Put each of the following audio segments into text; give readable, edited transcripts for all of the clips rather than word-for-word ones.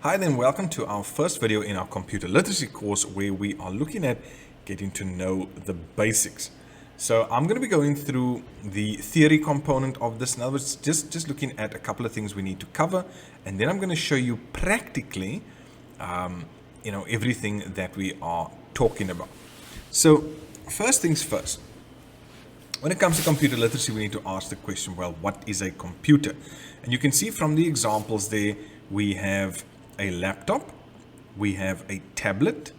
Hi then, welcome to our first video in our computer literacy course where we are looking at getting to know the basics. So I'm going to be going through the theory component of this. In other words, just looking at a couple of things we need to cover, and then I'm going to show you practically, everything that we are talking about. So first things first. When it comes to computer literacy, we need to ask the question, well, what is a computer? And you can see from the examples there, we have a laptop, we have a tablet,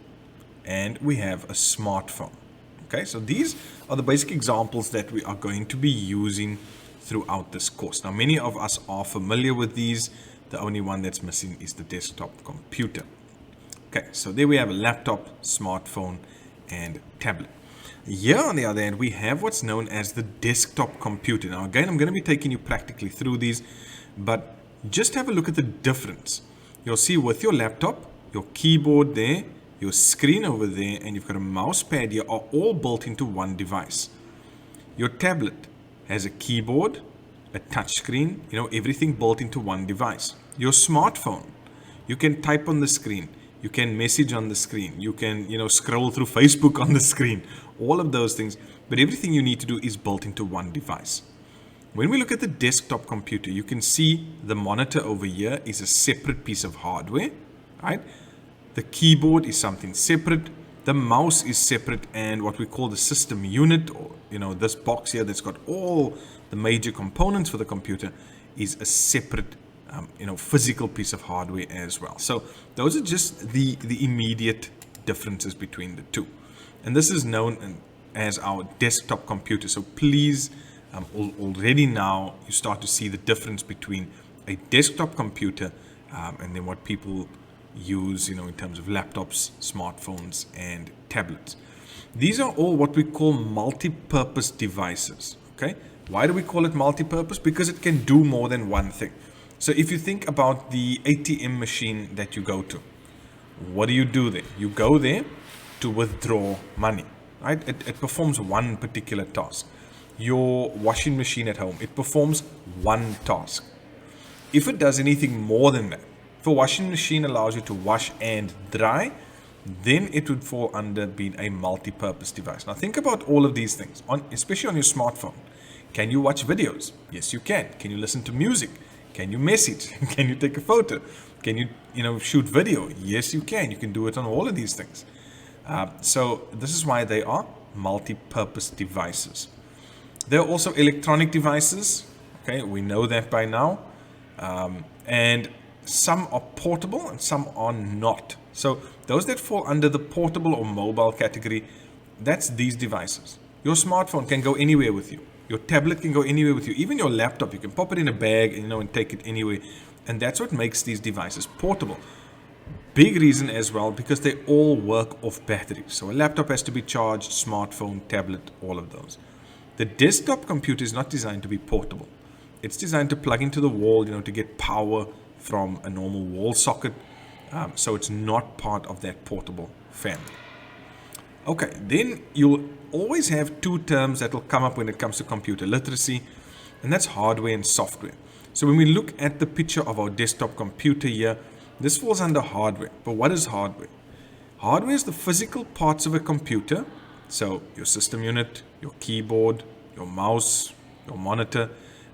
and we have a smartphone. Okay, so these are the basic examples that we are going to be using throughout this course. Now, many of us are familiar with these. The only one that's missing is the desktop computer. Okay, so there we have a laptop, smartphone, and tablet. Here, on the other hand, we have what's known as the desktop computer. Now, again, I'm going to be taking you practically through these, but just have a look at the difference. You'll see with your laptop, your keyboard there, your screen over there, and you've got a mouse pad here are all built into one device. Your tablet has a keyboard, a touch screen, everything built into one device. Your smartphone, you can type on the screen, you can message on the screen, you can, scroll through Facebook on the screen, all of those things, but everything you need to do is built into one device. When we look at the desktop computer, you can see the monitor over here is a separate piece of hardware, right? The keyboard is something separate. The mouse is separate, and what we call the system unit, or this box here that's got all the major components for the computer, is a separate, physical piece of hardware as well. So those are just the immediate differences between the two, and this is known as our desktop computer. So please. Already now you start to see the difference between a desktop computer and then what people use, in terms of laptops, smartphones, and tablets. These are all what we call multi-purpose devices. Okay, why do we call it multi-purpose? Because it can do more than one thing. So if you think about the ATM machine that you go to, what do you do there? You go there to withdraw money, right? It performs one particular task. Your washing machine at home, it performs one task. If it does anything more than that, if a washing machine allows you to wash and dry, then it would fall under being a multi-purpose device. Now think about all of these things, especially on your smartphone. Can you watch videos? Yes, you can. Can you listen to music? Can you message? Can you take a photo? Can you, shoot video? Yes, you can. You can do it on all of these things. So this is why they are multi-purpose devices. There are also electronic devices. Okay, we know that by now. And some are portable and some are not. So those that fall under the portable or mobile category, that's these devices. Your smartphone can go anywhere with you. Your tablet can go anywhere with you. Even your laptop, you can pop it in a bag, and take it anywhere. And that's what makes these devices portable. Big reason as well, because they all work off battery. So a laptop has to be charged, smartphone, tablet, all of those. The desktop computer is not designed to be portable. It's designed to plug into the wall, to get power from a normal wall socket. So it's not part of that portable family. Okay, then you'll always have two terms that will come up when it comes to computer literacy, and that's hardware and software. So when we look at the picture of our desktop computer here, this falls under hardware. But what is hardware? Hardware is the physical parts of a computer. So your system unit, your keyboard, your mouse, your monitor,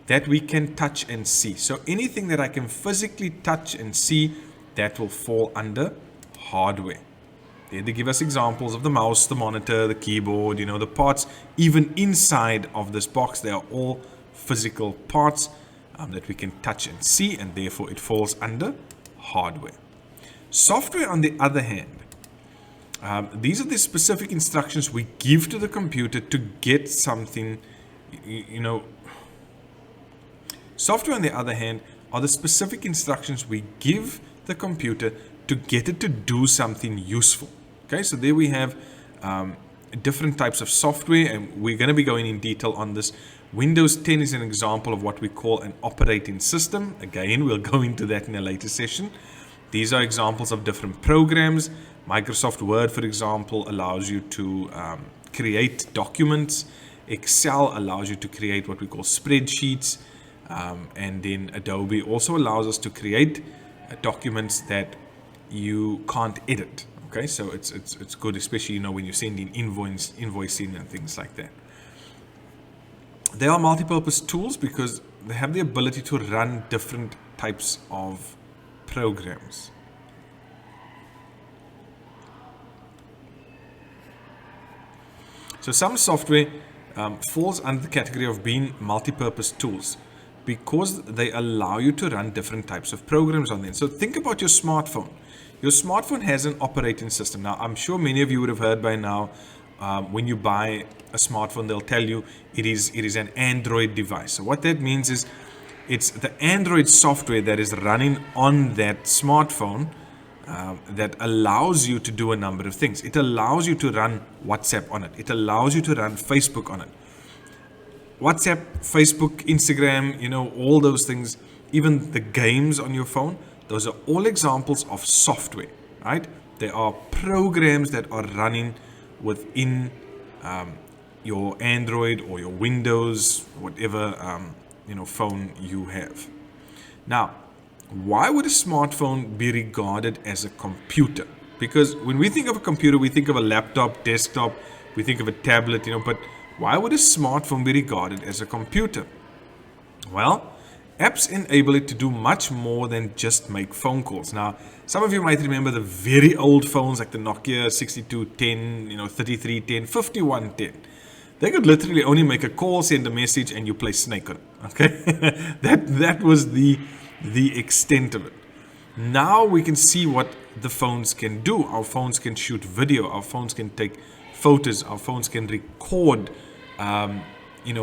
that we can touch and see. So anything that I can physically touch and see, that will fall under hardware. There they give us examples of the mouse, the monitor, the keyboard, the parts. Even inside of this box, they are all physical parts that we can touch and see, and therefore it falls under hardware. Software, on the other hand, these are the specific instructions we give to the computer to get something, Software, on the other hand, are the specific instructions we give the computer to get it to do something useful. Okay, so there we have different types of software, and we're going to be going in detail on this. Windows 10 is an example of what we call an operating system. Again, we'll go into that in a later session. These are examples of different programs. Microsoft Word, for example, allows you to create documents. Excel allows you to create what we call spreadsheets. And then Adobe also allows us to create documents that you can't edit. Okay, so it's good, especially when you send in invoicing and things like that. They are multi-purpose tools because they have the ability to run different types of programs. So some software falls under the category of being multi-purpose tools because they allow you to run different types of programs on them. So think about your smartphone. Your smartphone has an operating system. Now, I'm sure many of you would have heard by now, when you buy a smartphone, they'll tell you it is an Android device. So what that means is it's the Android software that is running on that smartphone that allows you to do a number of things. It allows you to run WhatsApp on it. It allows you to run Facebook on it. WhatsApp, Facebook, Instagram, all those things, even the games on your phone, those are all examples of software, right? They are programs that are running within your Android or your Windows, whatever phone you have. Now, why would a smartphone be regarded as a computer? Because when we think of a computer, we think of a laptop, desktop, we think of a tablet, but why would a smartphone be regarded as a computer? Well, apps enable it to do much more than just make phone calls. Now, some of you might remember the very old phones like the Nokia 6210, 3310, 5110. They could literally only make a call, send a message, and you play Snake on it. Okay, that was the extent of it. Now we can see what the phones can do. Our phones can shoot video. Our phones can take photos. Our phones can record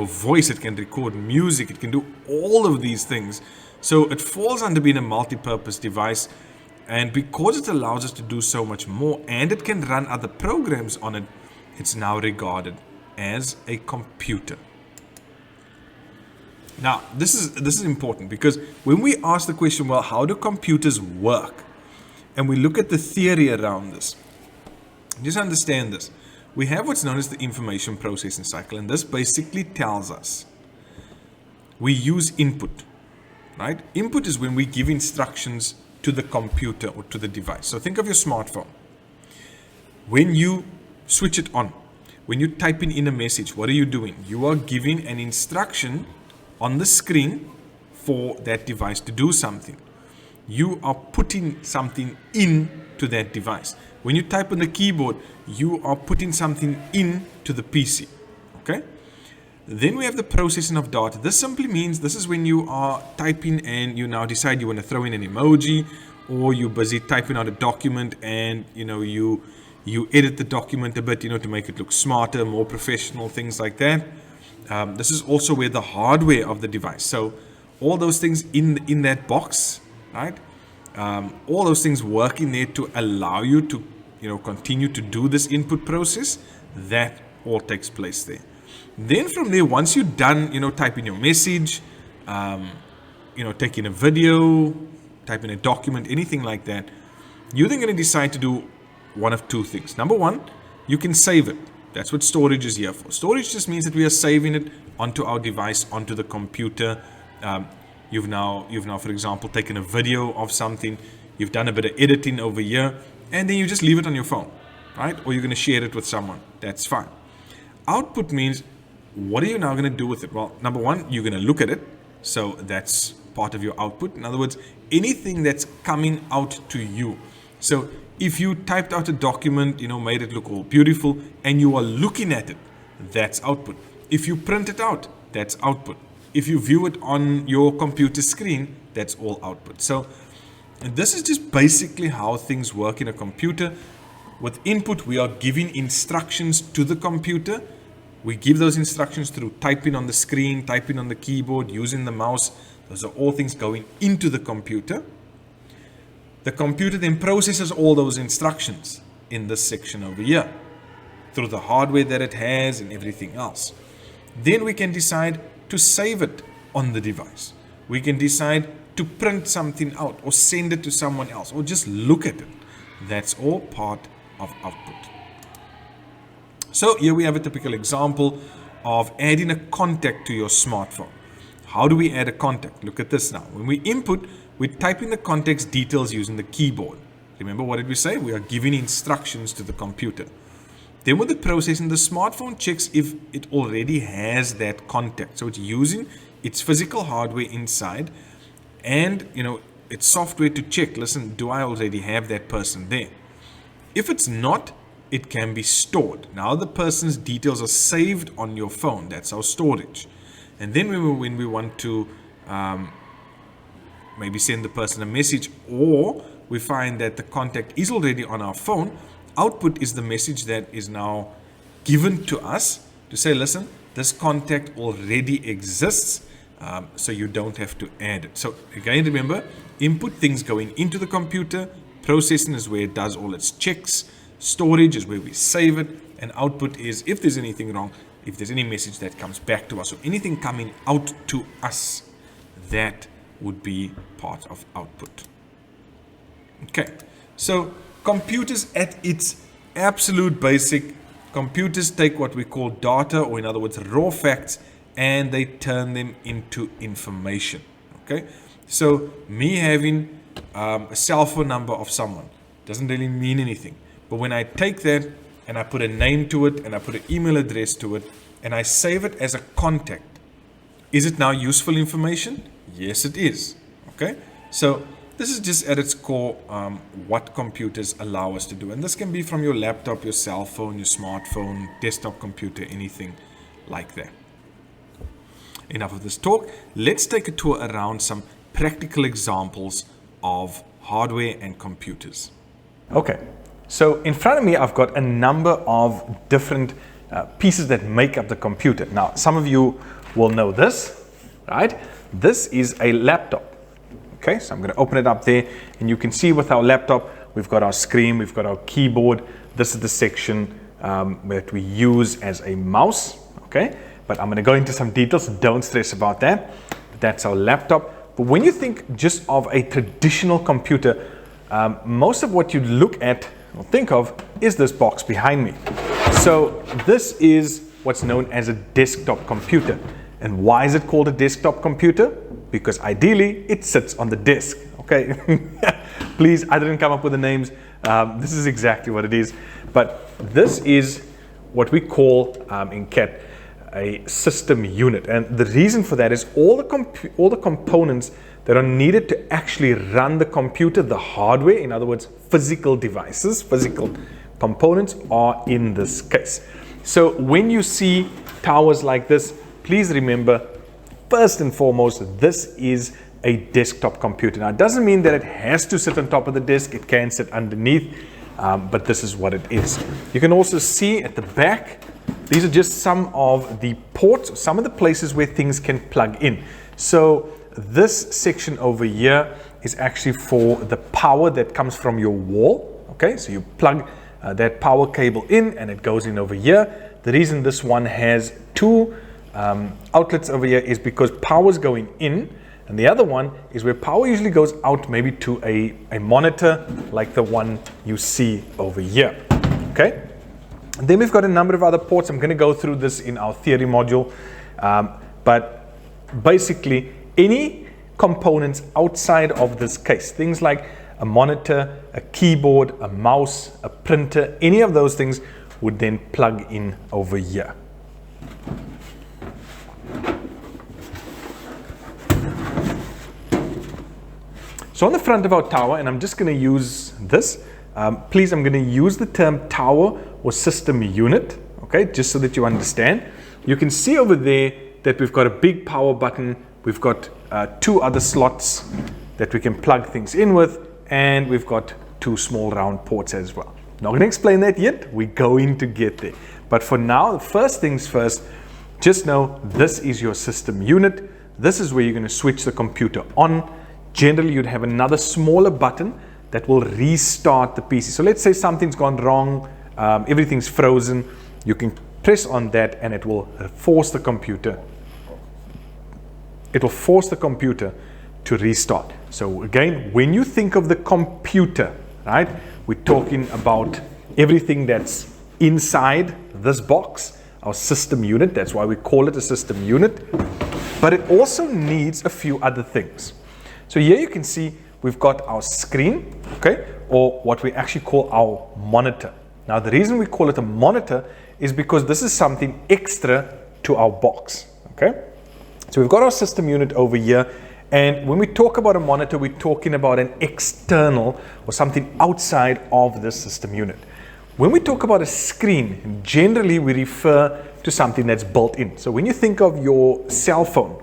voice, it can record music, it can do all of these things. So it falls under being a multi-purpose device, and because it allows us to do so much more and it can run other programs on it, it's now regarded as a computer. Now, this is important because when we ask the question, well, how do computers work? And we look at the theory around this, just understand this. We have what's known as the information processing cycle, and this basically tells us we use input, right? Input is when we give instructions to the computer or to the device. So think of your smartphone. When you switch it on, when you type in a message, what are you doing? You are giving an instruction on the screen for that device to do something. You are putting something into that device. When you type on the keyboard, you are putting something into the PC. Okay? Then we have the processing of data. This simply means this is when you are typing and you now decide you want to throw in an emoji, or you're busy typing out a document and you edit the document a bit to make it look smarter, more professional, things like that. This is also where the hardware of the device. So all those things in that box, right? All those things work in there to allow you to continue to do this input process. That all takes place there. Then from there, once you're done, typing your message, taking a video, typing a document, anything like that, you're then going to decide to do one of two things. Number one, you can save it. That's what storage is here for. Storage just means that we are saving it onto our device, onto the computer. You've now, for example, taken a video of something. You've done a bit of editing over here, and then you just leave it on your phone, right? Or you're going to share it with someone. That's fine. Output means, what are you now going to do with it? Well, number one, you're going to look at it. So that's part of your output. In other words, anything that's coming out to you. So if you typed out a document, made it look all beautiful, and you are looking at it, that's output. If you print it out, that's output. If you view it on your computer screen, that's all output. So this is just basically how things work in a computer. With input, we are giving instructions to the computer. We give those instructions through typing on the screen, typing on the keyboard, using the mouse. Those are all things going into the computer. The computer then processes all those instructions in this section over here through the hardware that it has and everything else. Then we can decide to save it on the device. We can decide to print something out or send it to someone else or just look at it. That's all part of output. So here we have a typical example of adding a contact to your smartphone. How do we add a contact? Look at this now. When we input, we type in the context details using the keyboard. Remember, what did we say? We are giving instructions to the computer. Then with the processing, the smartphone checks if it already has that contact. So it's using its physical hardware inside and, its software to check, listen, do I already have that person there? If it's not, it can be stored. Now the person's details are saved on your phone. That's our storage. And then when we want to maybe send the person a message, or we find that the contact is already on our phone, output is the message that is now given to us to say, listen, this contact already exists, so you don't have to add it. So again, remember, input, things going into the computer, processing is where it does all its checks, storage is where we save it, and output is if there's anything wrong, if there's any message that comes back to us, or anything coming out to us, that would be part of output. Okay, so computers at its absolute basic, computers take what we call data, or in other words, raw facts, and they turn them into information. Okay, so me having a cell phone number of someone doesn't really mean anything. But when I take that and I put a name to it and I put an email address to it and I save it as a contact, is it now useful information? Yes, it is. Okay, so this is just at its core what computers allow us to do. And this can be from your laptop, your cell phone, your smartphone, desktop computer, anything like that. Enough of this talk. Let's take a tour around some practical examples of hardware and computers. Okay, so in front of me I've got a number of different pieces that make up the computer. Now, some of you will know this, right? This is a laptop. Okay, so I'm going to open it up there, and you can see with our laptop, we've got our screen, we've got our keyboard. This is the section that we use as a mouse. Okay, but I'm going to go into some details, so don't stress about that. That's our laptop. But when you think just of a traditional computer, most of what you look at or think of is this box behind me. So this is what's known as a desktop computer. And why is it called a desktop computer? Because ideally it sits on the desk. Okay, please, I didn't come up with the names. This is exactly what it is. But this is what we call in CAT a system unit. And the reason for that is all the components that are needed to actually run the computer, the hardware, in other words, physical devices, physical components, are in this case. So when you see towers like this, please remember, first and foremost, this is a desktop computer. Now, it doesn't mean that it has to sit on top of the desk. It can sit underneath, but this is what it is. You can also see at the back, these are just some of the ports, some of the places where things can plug in. So this section over here is actually for the power that comes from your wall. Okay, so you plug that power cable in and it goes in over here. The reason this one has two outlets over here is because power is going in, and the other one is where power usually goes out, maybe to a monitor like the one you see over here. Okay, and then we've got a number of other ports. I'm going to go through this in our theory module, but basically any components outside of this case, things like a monitor, a keyboard, a mouse, a printer, any of those things would then plug in over here. So on the front of our tower, and I'm just going to use this, please, I'm going to use the term tower or system unit, okay, just so that you understand. You can see over there that we've got a big power button, we've got two other slots that we can plug things in with, and we've got two small round ports as well. Not going to explain that yet, we're going to get there. But for now, the first things first, just know this is your system unit. This is where you're going to switch the computer on. Generally, you'd have another smaller button that will restart the PC. So let's say something's gone wrong, everything's frozen. You can press on that and it will force the computer. It will force the computer to restart. So again, when you think of the computer, right, we're talking about everything that's inside this box, our system unit. That's why we call it a system unit. But it also needs a few other things. So here you can see we've got our screen, okay, or what we actually call our monitor. Now the reason we call it a monitor is because this is something extra to our box, okay? So we've got our system unit over here, and when we talk about a monitor, we're talking about an external or something outside of the system unit. When we talk about a screen, generally we refer to something that's built in. So when you think of your cell phone,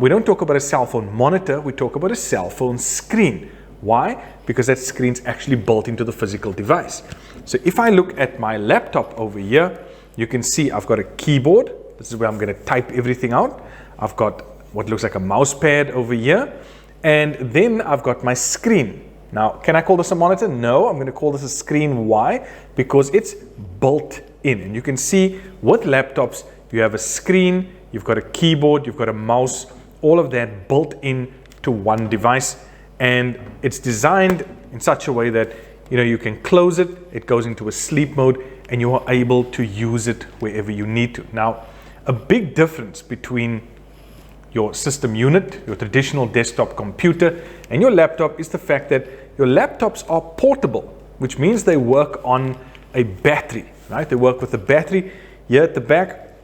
we don't talk about a cell phone monitor, we talk about a cell phone screen. Why? Because that screen's actually built into the physical device. So if I look at my laptop over here, you can see I've got a keyboard. This is where I'm going to type everything out. I've got what looks like a mouse pad over here. And then I've got my screen. Now, can I call this a monitor? No, I'm going to call this a screen. Why? Because it's built in. And you can see with laptops, you have a screen, you've got a keyboard, you've got a mouse, all of that built in to one device. And it's designed in such a way that you can close it, it goes into a sleep mode, and you are able to use it wherever you need to. Now, a big difference between your system unit, your traditional desktop computer, and your laptop is the fact that your laptops are portable, which means they work on a battery, right? They work with a battery. Here at the back,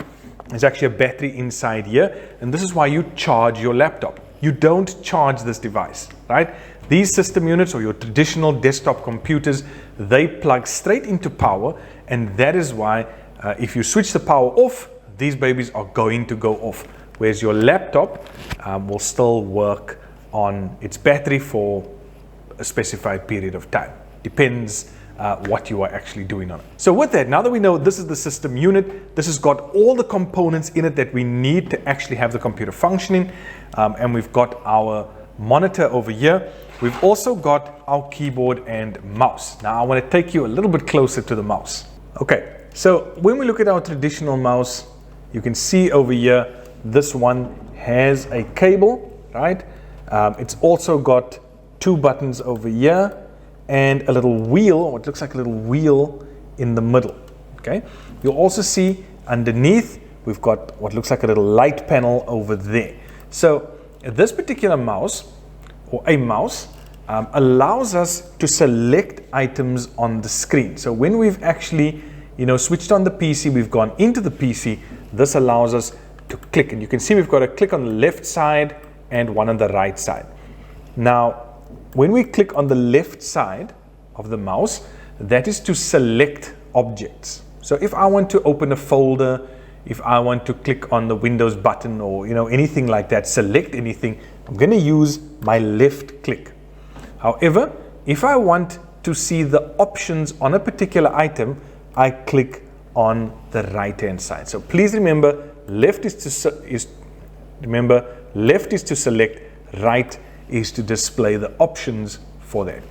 there's actually a battery inside here, and this is why you charge your laptop. You don't charge this device, right? These system units or your traditional desktop computers, they plug straight into power, and that is why if you switch the power off, these babies are going to go off. Whereas your laptop will still work on its battery for a specified period of time. Depends what you are actually doing on it. So with that, now that we know this is the system unit, this has got all the components in it that we need to actually have the computer functioning, and we've got our monitor over here. We've also got our keyboard and mouse. Now I want to take you a little bit closer to the mouse. Okay, so when we look at our traditional mouse, you can see over here, this one has a cable, right? It's also got two buttons over here and a little wheel, what looks like a little wheel in the middle, okay? You'll also see underneath, we've got what looks like a little light panel over there. So this particular mouse, or a mouse, allows us to select items on the screen. So when we've actually, switched on the PC, we've gone into the PC, this allows us to click. And you can see we've got a click on the left side and one on the right side. Now, when we click on the left side of the mouse, that is to select objects. So if I want to open a folder, if I want to click on the Windows button or anything like that, select anything, I'm going to use my left click. However, if I want to see the options on a particular item, I click on the right hand side. So please remember, left is to select, right is to display the options for that.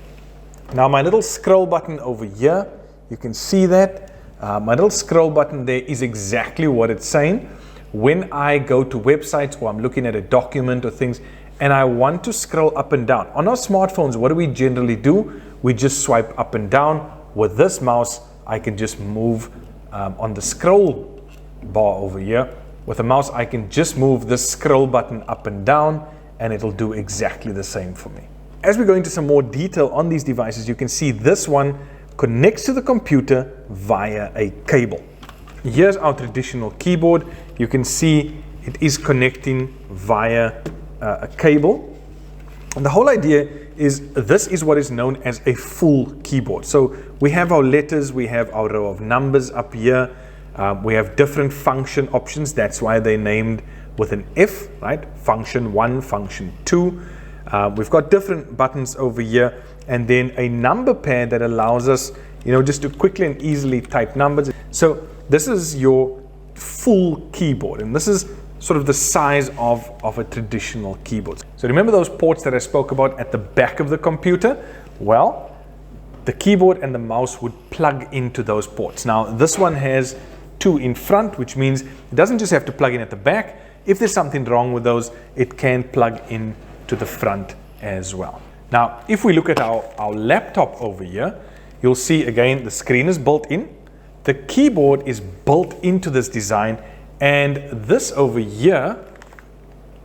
Now my little scroll button over here, you can see that. My little scroll button there is exactly what it's saying. When I go to websites or I'm looking at a document or things and I want to scroll up and down. On our smartphones, what do we generally do? We just swipe up and down. With this mouse, I can just move on the scroll bar over here. With a mouse, I can just move this scroll button up and down and it'll do exactly the same for me. As we go into some more detail on these devices, you can see this one connects to the computer via a cable. Here's our traditional keyboard. You can see it is connecting via a cable. And the whole idea is this is what is known as a full keyboard. So we have our letters, we have our row of numbers up here. We have different function options. That's why they're named with an F, right? Function 1, function 2. We've got different buttons over here, and then a number pad that allows us, just to quickly and easily type numbers. So this is your full keyboard, and this is sort of the size of a traditional keyboard. So remember those ports that I spoke about at the back of the computer? Well, the keyboard and the mouse would plug into those ports. Now this one has two in front, which means it doesn't just have to plug in at the back. If there's something wrong with those, it can plug in to the front as well. Now, if we look at our laptop over here, you'll see again the screen is built in. The keyboard is built into this design, and this over here,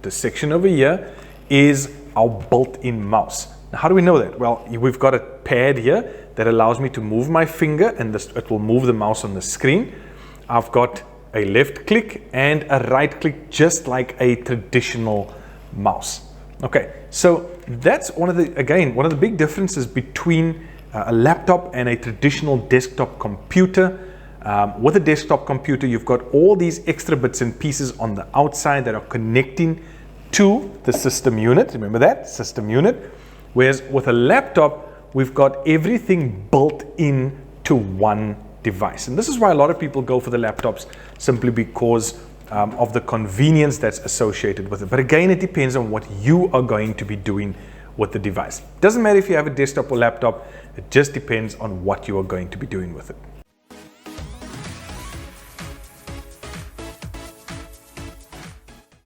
the section over here, is our built-in mouse. Now, how do we know that? Well, we've got a pad here that allows me to move my finger, and it will move the mouse on the screen. I've got a left click and a right click, just like a traditional mouse. Okay, so that's one of the big differences between a laptop and a traditional desktop computer. With a desktop computer, you've got all these extra bits and pieces on the outside that are connecting to the system unit. Remember that? System unit. Whereas with a laptop, we've got everything built in to one device. And this is why a lot of people go for the laptops, simply because of the convenience that's associated with it. But again, it depends on what you are going to be doing with the device. Doesn't matter if you have a desktop or laptop, it just depends on what you are going to be doing with it.